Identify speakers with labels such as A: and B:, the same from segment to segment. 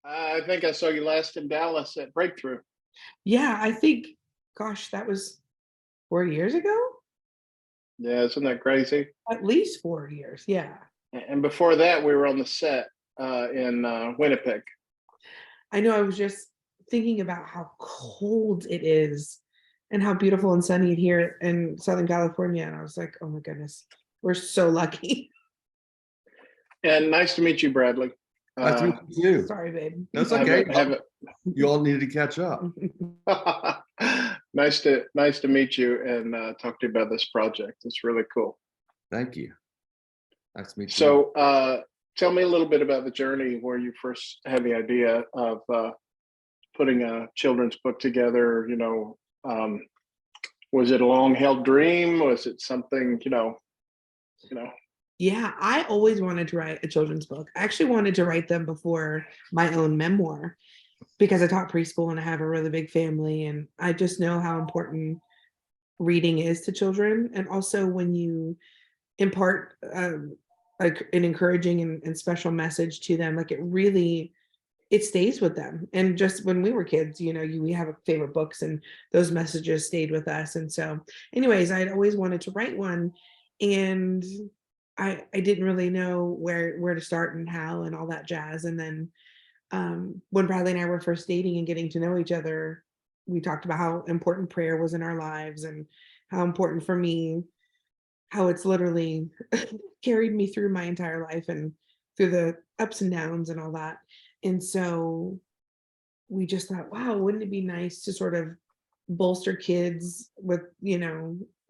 A: I think I saw you last in Dallas at Breakthrough.
B: Yeah, I think, gosh, that was 4 years ago?
A: Yeah, isn't that crazy?
B: At least 4 years. Yeah.
A: And before that, we were on the set in Winnipeg.
B: I know I was just thinking about how cold it is and how beautiful and sunny here in Southern California. And I was like, oh my goodness, we're so lucky.
A: And nice to meet you, Bradley.
C: Nice to meet you too.
B: Sorry, babe.
C: That's okay.
A: Have
C: You all needed to catch up.
A: nice to meet you and talk to you about this project. It's really cool.
C: Thank you. Nice to meet you.
A: So, tell me a little bit about the journey where you first had the idea of putting a children's book together. Was it a long-held dream? Was it something
B: Yeah, I always wanted to write a children's book. I actually wanted to write them before my own memoir because I taught preschool and I have a really big family. And I just know how important reading is to children. And also when you impart like an encouraging and special message to them, like it stays with them. And just when we were kids, we have favorite books and those messages stayed with us. And so anyways, I'd always wanted to write one, and I didn't really know where to start and how and all that jazz. And then when Bradley and I were first dating and getting to know each other, we talked about how important prayer was in our lives and how important for me, how it's literally carried me through my entire life and through the ups and downs and all that. And so we just thought, wow, wouldn't it be nice to sort of bolster kids with,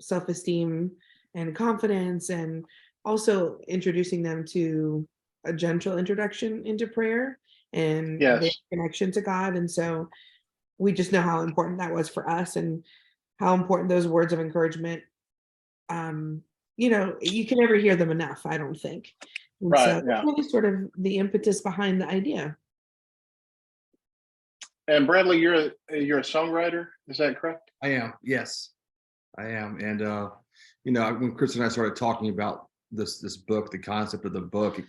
B: self-esteem and confidence, and also introducing them to a gentle introduction into prayer and their
A: yes.
B: connection to God. And so we just know how important that was for us and how important those words of encouragement, you can never hear them enough, I don't think. And so
A: Right. Yeah.
B: that's really sort of the impetus behind the idea.
A: And Bradley, you're a songwriter. Is that correct?
C: I am. Yes, I am. And when Chris and I started talking about this book, the concept of the book,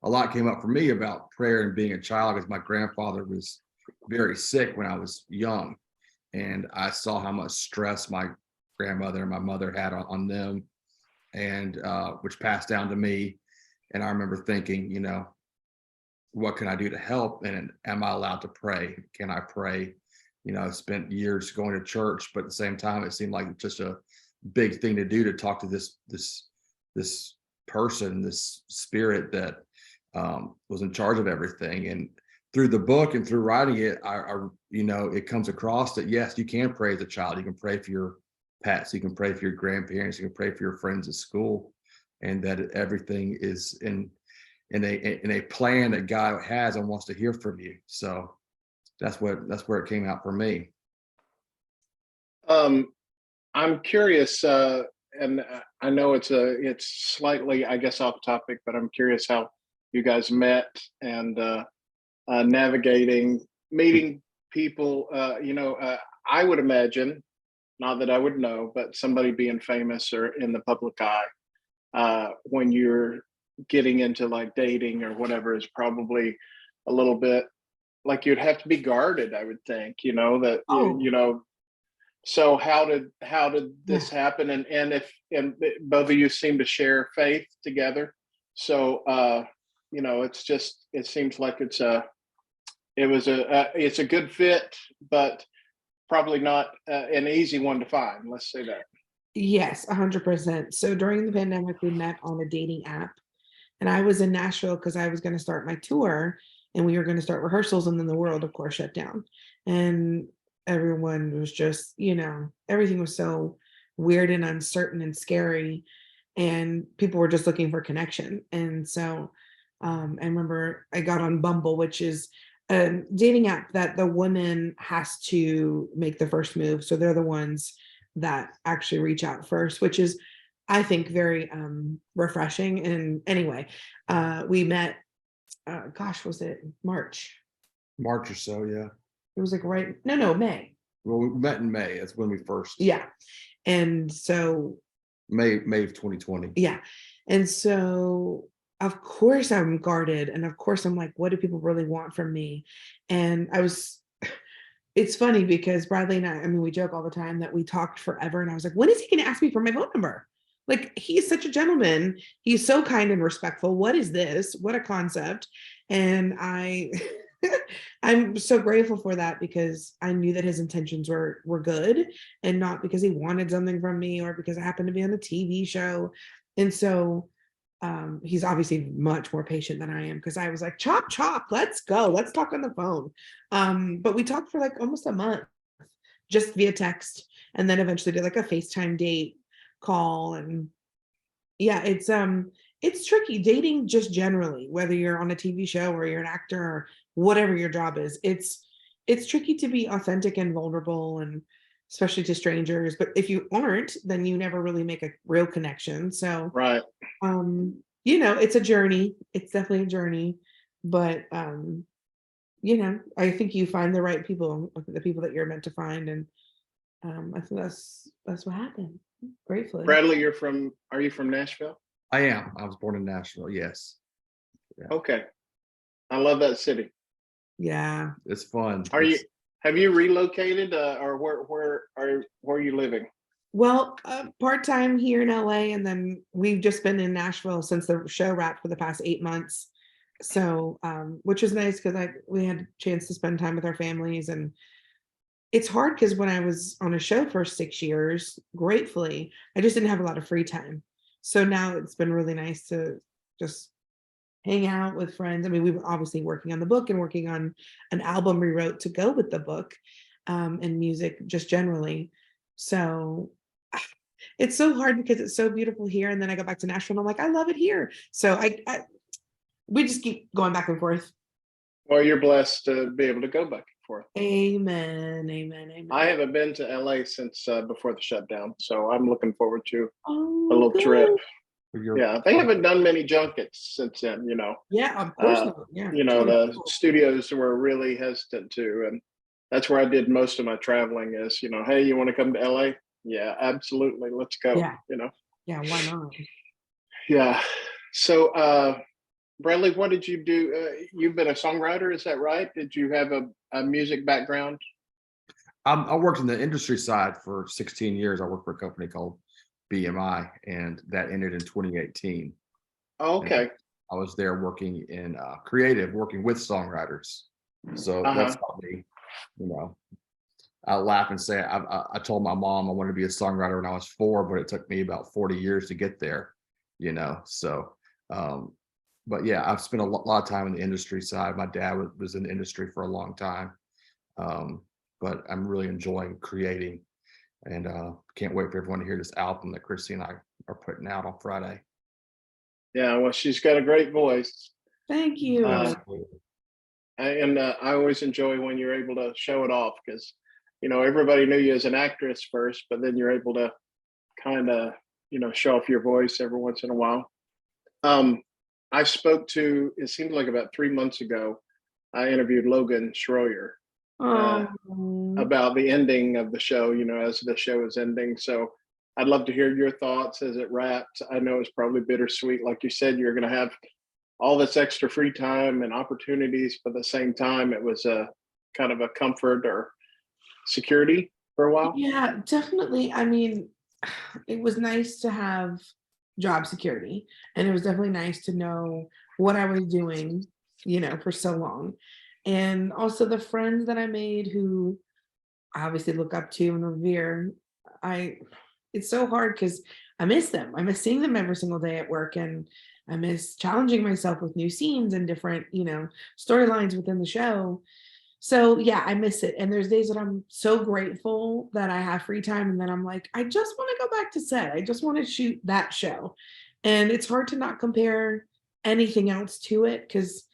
C: a lot came up for me about prayer and being a child, because my grandfather was very sick when I was young, and I saw how much stress my grandmother and my mother had on them, and which passed down to me. And I remember thinking, what can I do to help? And am I allowed to pray? Can I pray? I spent years going to church, but at the same time, it seemed like just a big thing to do, to talk to this person, this spirit that was in charge of everything. And through the book and through writing it, it comes across that yes, you can pray as a child. You can pray for your pets. You can pray for your grandparents. You can pray for your friends at school, and that everything is in a plan that God has and wants to hear from you. So that's where it came out for me.
A: I'm curious, and I know it's slightly, I guess, off topic, but I'm curious how you guys met and meeting people. I would imagine, not that I would know, but somebody being famous or in the public eye, when you're getting into like dating or whatever, is probably a little bit like you'd have to be guarded, I would think, so how did this happen? And both of you seem to share faith together. So it seems like it's a good fit, but probably not an easy one to find. Let's say that.
B: Yes, 100%. So during the pandemic, we met on a dating app, and I was in Nashville because I was going to start my tour, and we were going to start rehearsals, and then the world, of course, shut down. And everyone was just, everything was so weird and uncertain and scary, and people were just looking for connection. And so I remember I got on Bumble, which is a dating app that the woman has to make the first move. So they're the ones that actually reach out first, which is, I think, very refreshing. And anyway, we met, was it March
C: or so? Yeah.
B: It was like May.
C: Well, we met in May. That's when we first.
B: Yeah. And so
C: May of 2020.
B: Yeah. And so of course I'm guarded, and of course I'm like, what do people really want from me? And it's funny because Bradley and I mean, we joke all the time that we talked forever, and I was like, when is he going to ask me for my phone number? Like, he's such a gentleman. He's so kind and respectful. What is this? What a concept. And I'm so grateful for that, because I knew that his intentions were good, and not because he wanted something from me or because I happened to be on the TV show. And so he's obviously much more patient than I am, because I was like, chop chop, let's go, let's talk on the phone. But we talked for like almost a month just via text, and then eventually did like a FaceTime date call. And yeah, it's tricky dating just generally, whether you're on a TV show or you're an actor or whatever your job is. It's tricky to be authentic and vulnerable, and especially to strangers. But if you aren't, then you never really make a real connection. So
A: Right.
B: it's a journey. It's definitely a journey. But I think you find the right people, the people that you're meant to find. And I think that's what happened. Gratefully.
A: Bradley, are you from Nashville?
C: I am. I was born in Nashville. Yes.
A: Okay. I love that city.
B: Yeah.
C: It's fun.
A: Have you relocated, or where are you living?
B: Well, part-time here in LA, and then we've just been in Nashville since the show wrapped for the past 8 months. So, which is nice, because we had a chance to spend time with our families. And it's hard because when I was on a show for 6 years, gratefully, I just didn't have a lot of free time. So now it's been really nice to just hang out with friends. I mean, we were obviously working on the book and working on an album we wrote to go with the book, and music just generally. So it's so hard because it's so beautiful here. And then I go back to Nashville and I'm like, I love it here. So we just keep going back and forth.
A: Well, you're blessed to be able to go back and forth.
B: Amen. Amen. Amen.
A: I haven't been to LA since before the shutdown, so I'm looking forward to
B: Oh,
A: a little
B: good.
A: trip.
C: Your-
A: Yeah, they haven't done many junkets since then,
B: Yeah, of course not. Yeah.
A: The studios were really hesitant to, and that's where I did most of my traveling is, hey, you want to come to LA? Yeah, absolutely. Let's go.
B: Yeah. Yeah, why not?
A: Yeah. So, Bradley, what did you do? You've been a songwriter, is that right? Did you have a music background?
C: I worked in the industry side for 16 years. I worked for a company called BMI, and that ended in 2018.
A: Oh, okay.
C: And I was there working in creative, working with songwriters. So that's probably, I laugh and say I told my mom I wanted to be a songwriter when I was 4, but it took me about 40 years to get there. So but yeah, I've spent a lot of time in the industry side. My dad was in the industry for a long time, but I'm really enjoying creating, and can't wait for everyone to hear this album that Chrissy and I are putting out on Friday.
A: Yeah, well, she's got a great voice.
B: Thank you.
A: And I always enjoy when you're able to show it off, because, everybody knew you as an actress first, but then you're able to kind of, show off your voice every once in a while. I spoke to, it seemed like about 3 months ago, I interviewed Logan Schroyer about the ending of the show, as the show is ending. So I'd love to hear your thoughts as it wrapped. I know it's probably bittersweet. Like you said, you're going to have all this extra free time and opportunities, but at the same time, it was a kind of a comfort or security for a while.
B: Yeah, definitely. I mean, it was nice to have job security, and it was definitely nice to know what I was doing, for so long. And also the friends that I made, who I obviously look up to and revere. It's so hard because I miss them. I miss seeing them every single day at work, and I miss challenging myself with new scenes and different, storylines within the show. So yeah, I miss it. And there's days that I'm so grateful that I have free time, and then I'm like, I just want to go back to set. I just want to shoot that show. And it's hard to not compare anything else to it, because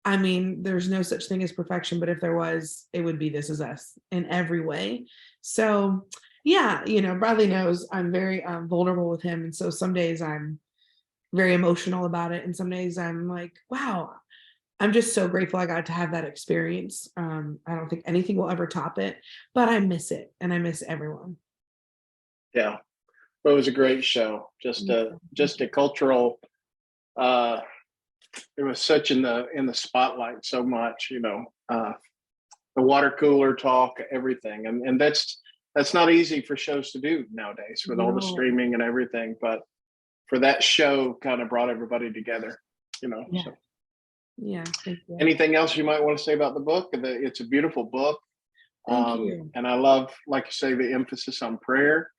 B: I mean, there's no such thing as perfection, but if there was, it would be This Is Us in every way. So yeah, Bradley knows I'm very vulnerable with him. And so some days I'm very emotional about it. And some days I'm like, wow, I'm just so grateful I got to have that experience. I don't think anything will ever top it, but I miss it, and I miss everyone.
A: Yeah, it was a great show. Just a cultural it was such in the spotlight so much, the water cooler talk, everything. And that's not easy for shows to do nowadays with all the
B: No.
A: streaming and everything. But for that show kind of brought everybody together,
B: Yeah.
A: So
B: Yeah. Thank you.
A: anything else you might want to say about the book? It's a beautiful book.
B: Thank you.
A: And I love, like you say, the emphasis on prayer,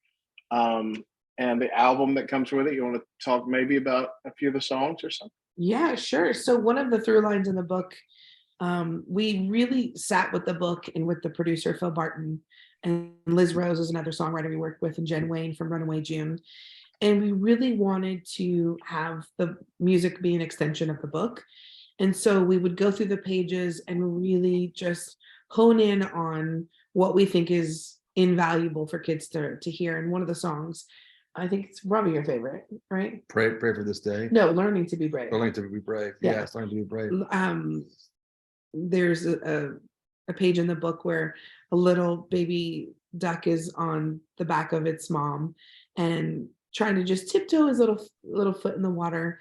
A: and the album that comes with it. You want to talk maybe about a few of the songs or something?
B: Yeah, sure. So one of the through lines in the book, we really sat with the book and with the producer Phil Barton, and Liz Rose is another songwriter we worked with, and Jen Wayne from Runaway June. And we really wanted to have the music be an extension of the book. And so we would go through the pages and really just hone in on what we think is invaluable for kids to hear. And one of the songs, I think it's probably your favorite, right?
C: Pray for this day.
B: No, Learning to Be Brave.
C: Learning to be brave.
B: Yeah.
C: Yeah, it's learning to be brave.
B: There's a page in the book where a little baby duck is on the back of its mom and trying to just tiptoe his little foot in the water.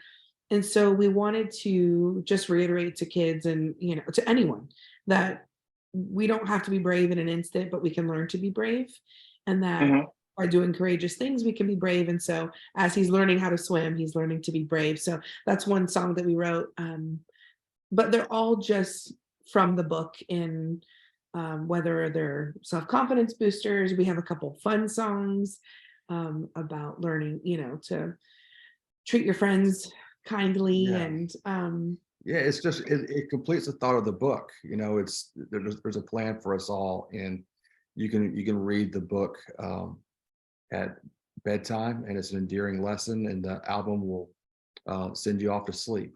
B: And so we wanted to just reiterate to kids and to anyone that we don't have to be brave in an instant, but we can learn to be brave, and that
A: Mhm.
B: by doing courageous things we can be brave. And so as he's learning how to swim, he's learning to be brave. So that's one song that we wrote, but they're all just from the book, in whether they're self-confidence boosters. We have a couple fun songs about learning to treat your friends kindly.
C: Yeah.
B: And
C: Yeah, it's just it completes the thought of the book. It's there's a plan for us all, and you can read the book at bedtime, and it's an endearing lesson, and the album will send you off to sleep,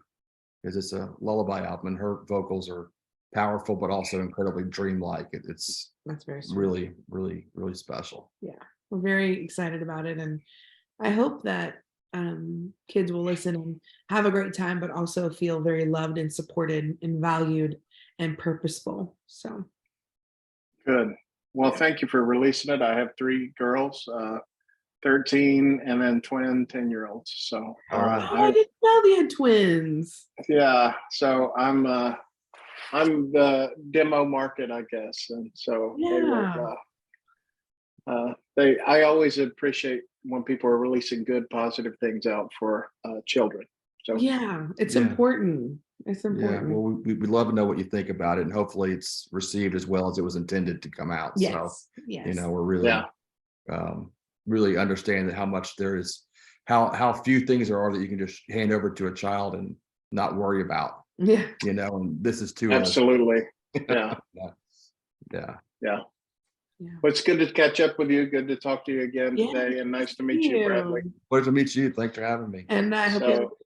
C: because it's a lullaby album, and her vocals are powerful but also incredibly dreamlike. It's
B: that's very sweet.
C: really, really, really special.
B: We're very excited about it, and I hope that kids will listen and have a great time, but also feel very loved and supported and valued and purposeful. So
A: Good. Well, thank you for releasing it. I have 3 girls, 13, and then twin 10-year-olds. So,
C: All right.
B: I didn't know they had twins.
A: yeah. So I'm the demo market, I guess, and so I always appreciate when people are releasing good, positive things out for children. So
B: Yeah, it's
C: Yeah.
B: important. It's
C: Yeah,
B: important.
C: well, we'd love to know what you think about it, and hopefully it's received as well as it was intended to come out. So,
B: Yes.
C: we're really,
A: Yeah.
C: really understand how much there is, how few things there are that you can just hand over to a child and not worry about,
B: Yeah.
C: and this is too.
A: absolutely. Yeah.
C: Yeah.
B: Yeah.
A: Well, it's good to catch up with you. Good to talk to you again
B: Yeah,
A: today, and nice to meet you, Bradley.
C: Pleasure to meet you. Thanks for having me.
B: And I hope you have a
A: So-
B: good